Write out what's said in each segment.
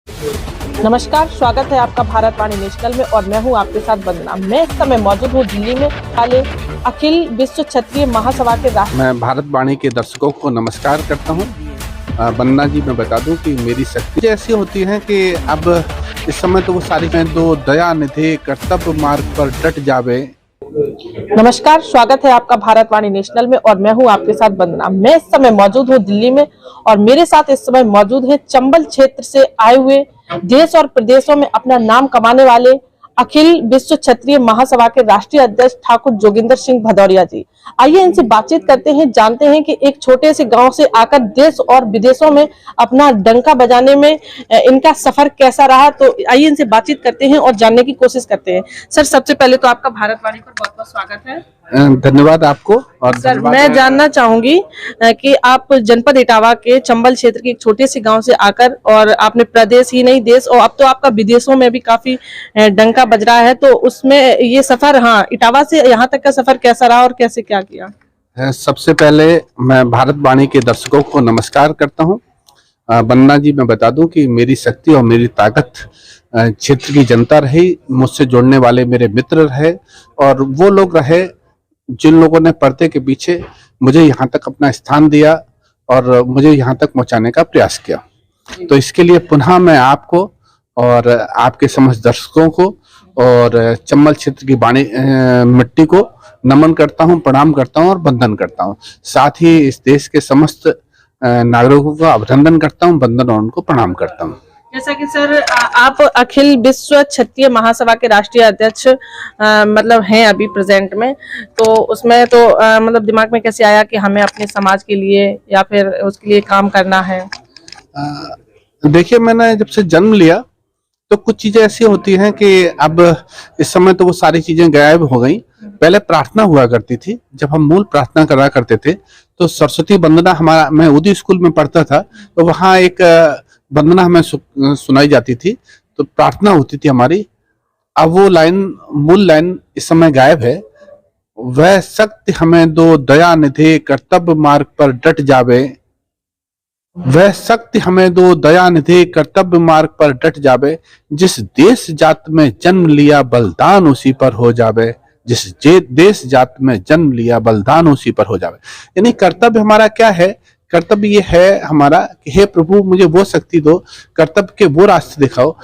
नमस्कार, स्वागत है आपका भारतवाणी नेशनल में और मैं हूं आपके साथ वंदना। मैं इस समय मौजूद हूं दिल्ली में वाले अखिल विश्व क्षत्रिय महासभा के मैं भारतवाणी के दर्शकों को नमस्कार करता हूं। वंदना जी, मैं बता दूं कि मेरी शक्ति ऐसी होती है कि अब इस समय तो वो सारी दो दया निधि कर्तव्य मार्ग पर डट जावे। नमस्कार, स्वागत है आपका भारतवाणी नेशनल में और मैं हूं आपके साथ वंदना। मैं इस समय मौजूद हूं दिल्ली में और मेरे साथ इस समय मौजूद है चंबल क्षेत्र से आए हुए देश और प्रदेशों में अपना नाम कमाने वाले अखिल विश्व क्षत्रिय महासभा के राष्ट्रीय अध्यक्ष ठाकुर जोगिंदर सिंह भदौरिया जी। आइए इनसे बातचीत करते हैं, जानते हैं कि एक छोटे से गांव से आकर देश और विदेशों में अपना डंका बजाने में इनका सफर कैसा रहा। तो आइए इनसे बातचीत करते हैं और जानने की कोशिश करते हैं। सर, सबसे पहले तो आपका भारतवाणी पर बहुत बहुत स्वागत है। धन्यवाद आपको। और सर, मैं जानना चाहूंगी कि आप जनपद इटावा के चंबल क्षेत्र के एक छोटे से गांव से आकर और आपने प्रदेश ही नहीं देश और अब तो आपका विदेशों में भी काफी डंका बज रहा है, तो उसमें ये सफर, हाँ, इटावा से यहाँ तक का सफर कैसा रहा और कैसे क्या किया? सबसे पहले मैं भारतवाणी के दर्शकों को नमस्कार करता हूँ। वंदना जी, मैं बता दूं कि मेरी शक्ति और मेरी ताकत क्षेत्र की जनता रही, मुझसे जुड़ने वाले मेरे मित्र रहे और वो लोग रहे जिन लोगों ने पर्दे के पीछे मुझे यहाँ तक अपना स्थान दिया और मुझे यहाँ तक पहुँचाने का प्रयास किया। तो इसके लिए पुनः मैं आपको और आपके समस्त दर्शकों को और चंबल क्षेत्र की वाणी मिट्टी को नमन करता हूँ, प्रणाम करता हूँ और वंदन करता हूँ। साथ ही इस देश के समस्त नागरिकों का अभिनंदन करता हूँ, वंदन और उनको प्रणाम करता हूँ। जैसा कि सर, आप अखिल विश्व क्षत्रिय महासभा के राष्ट्रीय अध्यक्ष मतलब हैं अभी प्रेजेंट में, तो उसमें तो मतलब दिमाग में कैसे आया कि हमें अपने समाज के लिए या फिर उसके लिए काम करना है? देखिए, मैंने जब से जन्म लिया तो कुछ चीजें ऐसी होती हैं कि अब इस समय तो वो सारी चीजें गायब हो गई। पहले प्रार्थना हुआ करती थी, जब हम मूल प्रार्थना करा करते थे तो सरस्वती वंदना, हमारा, मैं उदी स्कूल में पढ़ता था तो वहाँ एक वंदना हमें सुनाई जाती थी, तो प्रार्थना होती थी हमारी। अब वो लाइन, मूल लाइन इस समय गायब है। वह शक्ति हमें दो दया निधि कर्तव्य मार्ग पर डट जावे। वह शक्ति हमें दो दया निधि कर्तव्य मार्ग पर डट जावे। जिस देश जात में जन्म लिया बलिदान उसी पर हो जावे। जिस देश जात में जन्म लिया बलिदान उसी पर हो जावे। यानी कर्तव्य हमारा क्या है? कर्तव्य ये है हमारा कि हे प्रभु, मुझे वो शक्ति दो, कर्तव्य के वो रास्ते दिखाओ।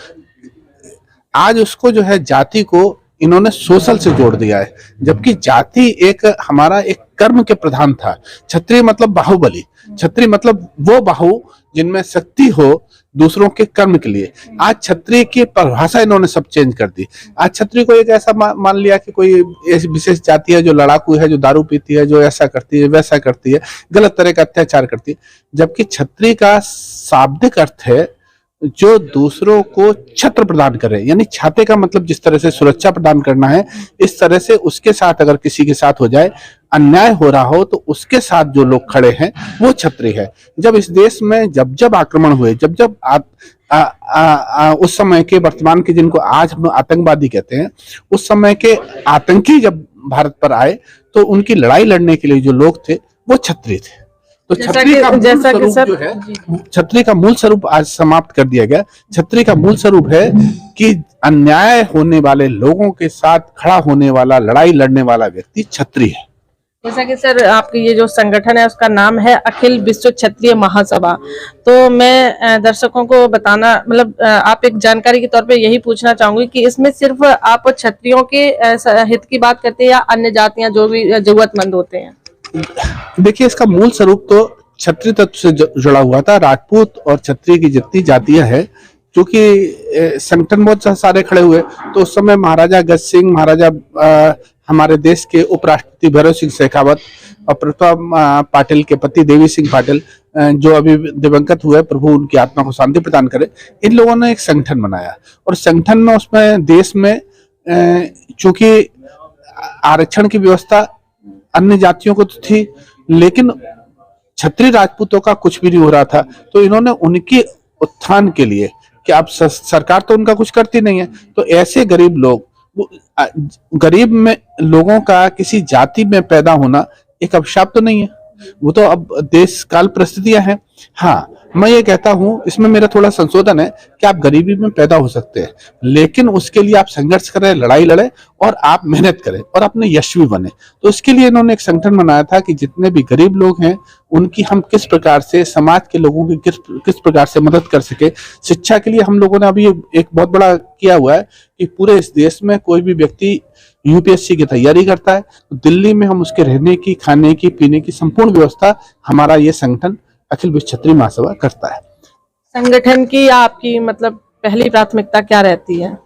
आज उसको जो है जाति को इन्होंने सोशल से जोड़ दिया है, जबकि जाति एक हमारा एक कर्म के प्रधान था। क्षत्रिय मतलब बाहुबली, क्षत्रिय मतलब वो बाहु जिनमें शक्ति हो दूसरों के कर्म के लिए। आज क्षत्रिय की परिभाषा इन्होंने सब चेंज कर दी। आज क्षत्रिय को एक ऐसा मान लिया कि कोई ऐसी विशेष जाति है जो लड़ाकू है, जो दारू पीती है, जो ऐसा करती है, वैसा करती है, गलत तरह का अत्याचार करती है। जबकि क्षत्रिय का शाब्दिक अर्थ है जो दूसरों को छत्र प्रदान करे, यानी छाते का मतलब जिस तरह से सुरक्षा प्रदान करना है, इस तरह से उसके साथ अगर किसी के साथ हो जाए, अन्याय हो रहा हो, तो उसके साथ जो लोग खड़े हैं वो क्षत्रिय है। जब इस देश में जब आक्रमण हुए, जब उस समय के, वर्तमान के, जिनको आज हम आतंकवादी कहते हैं, उस समय के आतंकी जब भारत पर आए तो उनकी लड़ाई लड़ने के लिए जो लोग थे वो क्षत्रिय थे। तो क्षत्रिय का मूल स्वरूप जो है, क्षत्रिय का मूल स्वरूप आज समाप्त कर दिया गया। क्षत्रिय का मूल स्वरूप है कि अन्याय होने वाले लोगों के साथ खड़ा होने वाला, लड़ाई लड़ने वाला व्यक्ति क्षत्रिय है। जैसा कि सर, आपकी ये जो संगठन है उसका नाम है अखिल विश्व क्षत्रिय महासभा, तो मैं दर्शकों को बताना, मतलब आप एक जानकारी के तौर पे यही पूछना चाहूंगी कि इसमें सिर्फ आप क्षत्रियों के हित की बात करते हैं या अन्य जातियां जो भी जरूरतमंद होते हैं? देखिए, इसका मूल स्वरूप तो क्षत्रिय तत्व से जुड़ा हुआ था। राजपूत और क्षत्रिय की जितनी जातियां हैं, क्योंकि संगठन बहुत सारे खड़े हुए, तो उस समय महाराजा गज सिंह, महाराजा हमारे देश के उपराष्ट्रपति भैरव सिंह शेखावत और प्रतिभा पाटिल के पति देवी सिंह पाटिल, जो अभी दिवंगत हुए, प्रभु उनकी आत्मा को शांति प्रदान करे, इन लोगों ने एक संगठन बनाया। और संगठन में, उसमें देश में चूंकि आरक्षण की व्यवस्था अन्य जातियों को तो थी, लेकिन क्षत्रिय राजपूतों का कुछ भी नहीं हो रहा था, तो इन्होंने उनके उत्थान के लिए, कि अब सरकार तो उनका कुछ करती नहीं है, तो ऐसे गरीब लोग, गरीब में लोगों का किसी जाति में पैदा होना एक अभिशाप तो नहीं है? वो तो अब देश काल परिस्थितियां हैं। हाँ, मैं ये कहता हूं, इसमें मेरा थोड़ा संशोधन है कि आप गरीबी में पैदा हो सकते हैं, लेकिन उसके लिए आप संघर्ष करें, लड़ाई लड़े और आप मेहनत करें और अपने यशस्वी बने। तो इसके लिए इन्होंने एक संगठन बनाया था कि जितने भी गरीब लोग हैं उनकी हम किस प्रकार से, समाज के लोगों की किस प्रकार से मदद कर सके। शिक्षा के लिए हम लोगों ने अभी एक बहुत बड़ा किया हुआ है कि पूरे इस देश में कोई भी व्यक्ति यूपीएससी की तैयारी करता है तो दिल्ली में हम उसके रहने की, खाने की, पीने की संपूर्ण व्यवस्था हमारा ये संगठन अखिल विश्व क्षत्रिय महासभा करता है। संगठन की आपकी मतलब पहली प्राथमिकता क्या रहती है?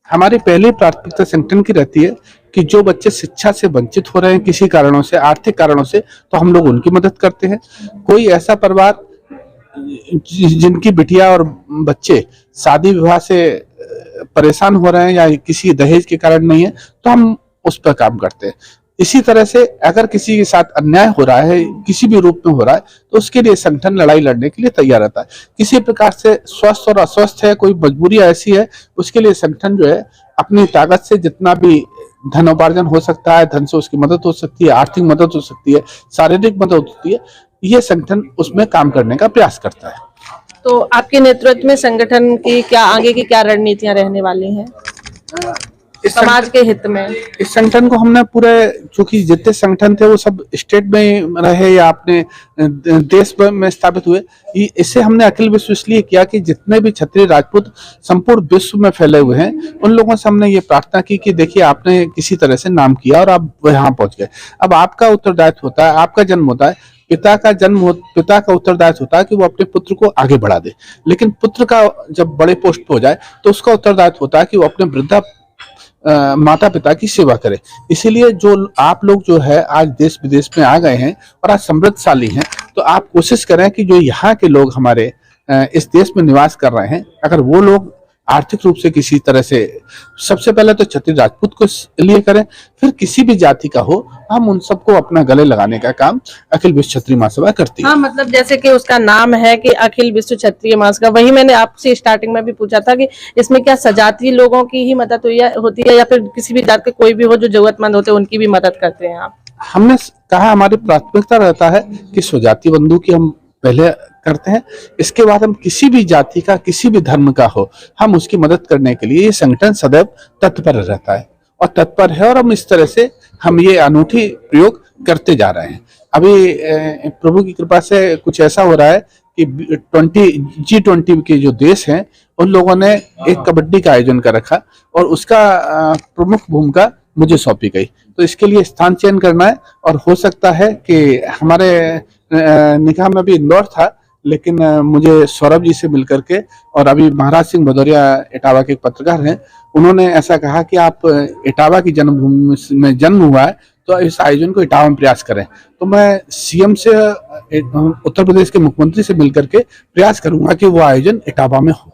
हमारी पहली प्राथमिकता संगठन की रहती है कि जो बच्चे शिक्षा से वंचित हो रहे हैं किसी कारणों से, आर्थिक कारणों से, तो हम लोग उनकी मदद करते हैं। कोई ऐसा परिवार जिनकी बिटिया और बच्चे शादी विवाह से परेशान हो रहे हैं या किसी दहेज के कारण नहीं है, तो हम उस पर काम करते हैं। इसी तरह से अगर किसी के साथ अन्याय हो रहा है, किसी भी रूप में हो रहा है, तो उसके लिए संगठन लड़ाई लड़ने के लिए तैयार रहता है। किसी प्रकार से स्वस्थ और अस्वस्थ है, कोई मजबूरी ऐसी है, उसके लिए संगठन जो है अपनी ताकत से जितना भी धनोपार्जन हो सकता है, धन से उसकी मदद हो सकती है, आर्थिक मदद हो सकती है, शारीरिक मदद होती है, ये संगठन उसमें काम करने का प्रयास करता है। तो आपके नेतृत्व में संगठन की क्या आगे की क्या रणनीतियां रहने वाली हैं समाज के हित में? इस संगठन को हमने पूरे, चूंकि जितने संगठन थे वो सब स्टेट में रहे या अपने देश में स्थापित हुए, इससे हमने अखिल विश्व इसलिए किया कि जितने भी क्षत्रिय राजपूत संपूर्ण विश्व में फैले हुए हैं उन लोगों से हमने ये प्रार्थना की कि देखिए आपने किसी तरह से नाम किया और आप यहाँ पहुंच गए, अब आपका उत्तरदायित्व होता है, आपका जन्म होता है, पिता का उत्तरदायित्व होता है कि वो अपने पुत्र को आगे बढ़ा दे। लेकिन पुत्र का जब बड़े पोस्ट पे हो जाए तो उसका उत्तरदायित्व होता है कि वो अपने वृद्धा माता पिता की सेवा करे। इसीलिए जो आप लोग जो है आज देश विदेश में आ गए हैं और आज समृद्धशाली हैं, तो आप कोशिश करें कि जो यहाँ के लोग हमारे इस देश में निवास कर रहे हैं, अगर वो लोग आर्थिक रूप से किसी तरह से, सबसे पहले तो क्षत्रिय राजपूत को लिए करें, फिर किसी भी जाति का हो, हम उन सबको अपना गले लगाने का काम अखिल विश्व क्षत्रिय महासभा करती है। हाँ, मतलब जैसे कि उसका नाम है कि अखिल विश्व क्षत्रिय महासभा, वही मैंने आपसे स्टार्टिंग में भी पूछा था कि इसमें क्या सजातीय लोगों की ही मदद होती है या फिर किसी भी जात के कोई भी हो जो जरूरतमंद होते हैं उनकी भी मदद करते हैं आप? हमने कहा हमारी प्राथमिकता रहता है कि स्वजाति बंधु की हम पहले करते हैं, इसके बाद हम किसी भी जाति का, किसी भी धर्म का हो, हम उसकी मदद करने के लिए ये संगठन सदैव तत्पर रहता है और तत्पर है, और हम इस तरह से हम ये अनूठी प्रयोग करते जा रहे हैं। अभी प्रभु की कृपा से कुछ ऐसा हो रहा है कि G20 के जो देश हैं उन लोगों ने एक कबड्डी का आयोजन कर रखा और उसका प्रमुख भूमिका मुझे सौंपी गई। तो इसके लिए स्थान चयन करना है और हो सकता है कि हमारे निकाह में भी इंदौर था, लेकिन मुझे सौरभ जी से मिलकर के, और अभी महाराज सिंह भदौरिया इटावा के एक पत्रकार हैं, उन्होंने ऐसा कहा कि आप इटावा की जन्मभूमि में जन्म हुआ है तो इस आयोजन को इटावा में प्रयास करें। तो मैं सीएम से, उत्तर प्रदेश के मुख्यमंत्री से मिलकर के प्रयास करूंगा कि वो आयोजन इटावा में हो।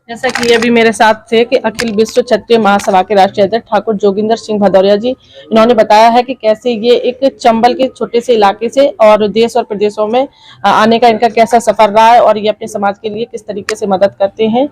जैसा कि अभी मेरे साथ थे कि अखिल विश्व क्षत्रिय महासभा के राष्ट्रीय अध्यक्ष ठाकुर जोगिंदर सिंह भदौरिया जी, इन्होंने बताया है कि कैसे ये एक चंबल के छोटे से इलाके से और देश और प्रदेशों में आने का इनका कैसा सफर रहा है और ये अपने समाज के लिए किस तरीके से मदद करते हैं।